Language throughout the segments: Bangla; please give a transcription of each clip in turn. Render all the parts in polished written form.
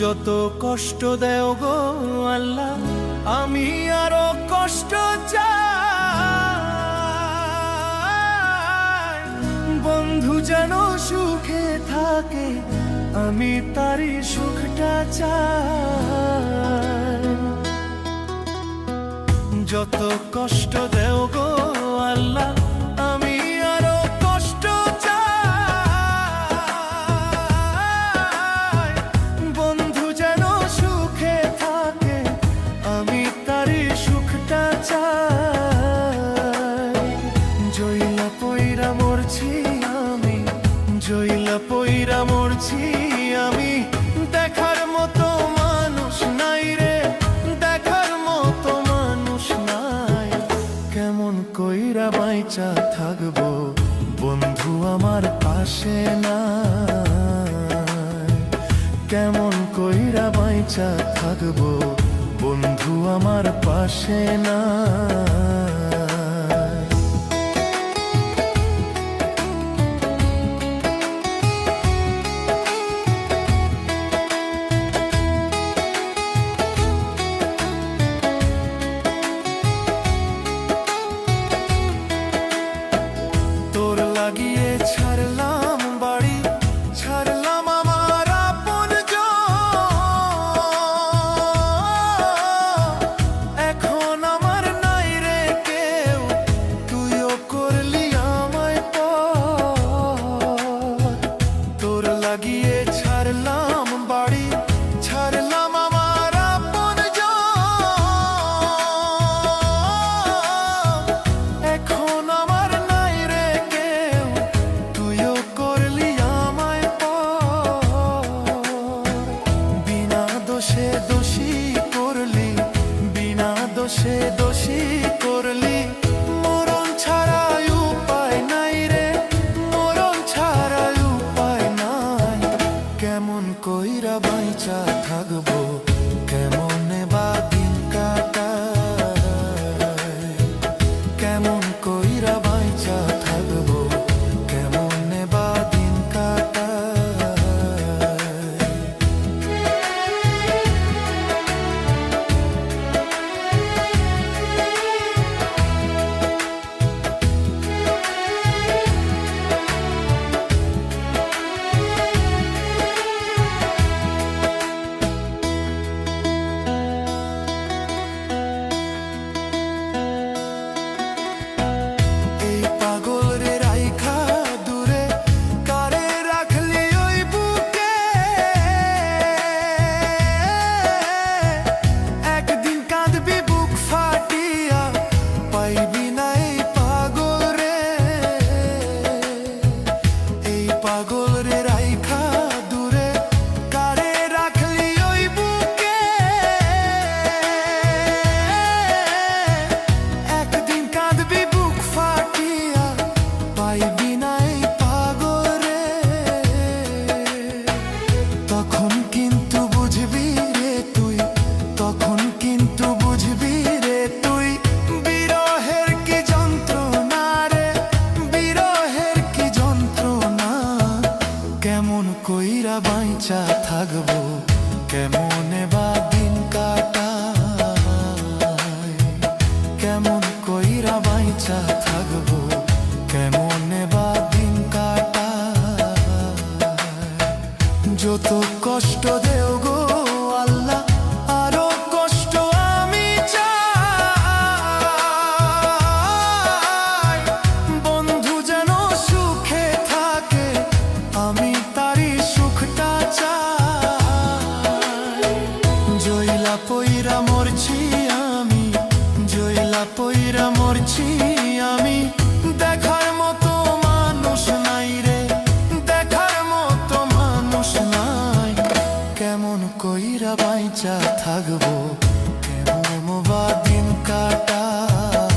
যত কষ্ট দেও গো আল্লাহ, আমি আরো কষ্ট চাই। বন্ধু যেন সুখে থাকে, আমি তারই সুখটা চাই। যত কষ্ট দেও গো আল্লাহ, আমি আরো কষ্ট চাই। বন্ধু যেন সুখে থাকে, আমি তারই সুখটা চাই। জইলা পইরা মরছি আমি, জইলা পইরা মরছি আমি, দেখার মতো মানুষ নাই রে, দেখার মতো মানুষ নাই। কেমন কইরা বাইচা থাকবো বন্ধু আমার পাশে নাই। কেমন কইরা বাইচা থাকবো বন্ধু আমার পাশে নাই। তোর লাগিয়ে ছাড়লাম বাড়ি, ছাড়লাম আমার আপনজন। এখন আমার নাই রে কেউ, তুইও করলি আমায় পর। তোর লাগিয়ে ছাড়লাম বাড়ি, ছাড়লাম আমার আপনজন। এখন আমার নাই রে কেউ, তুইও করলি আমায় পর। বিনা দোষে দোষী করলি, বিনা দোষে দোষী করলি। মরণ ছাড়া উপায় নাই রে, মরণ ছাড়া উপায় নাই। কেমন কইরা বাইচা থাকবো, কেমনে বা দিন কাটাই। কেমন কইরা বাইচা থাকবো, কেমনে বা দিন কাটাই। এই পাগল রে রাইখা দূরে, কারে রাখলি ওই বুকে। একদিন কাঁদবি বুক ফাটিয়া, পাইবি না এই পাগল রে। এই পাগল রে রাইখা দূরে, কারে রাখলি ওই বুকে। একদিন কাঁদবি বুক ফাটিয়া, পাইবি না এই পাগল রে। তখন কিন্তু বুঝবি রে তুই, তখন কিন্তু বুঝবি রে তুই। বিরহের কি যন্ত্রণা রে, বিরহের কি যন্ত্রণা। কেমন কইরা বাইচা থাকবো, কেমনে বা দিন কাটাই। কেমন কইরা বাইচা থাকবো, কেমনে বা দিন কাটাই। যত কষ্ট দেও গো আল্লাহ, আরো কষ্ট আমি চাই। বন্ধু যেন সুখে থাকে, আমি তারই সুখটা চাই। জইলা পইরা মরছি আমি, জইলা পইরা মরছি আমি, দেখার মতো মানুষ নাই রে, দেখার মতো মানুষ নাই। কেমন কইরা বাইচা থাকবো, কেমন বা দিন কাটাই।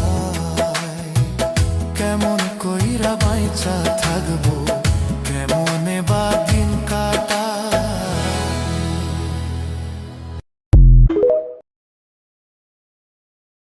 কেমন কইরা বাইচা থাকবো,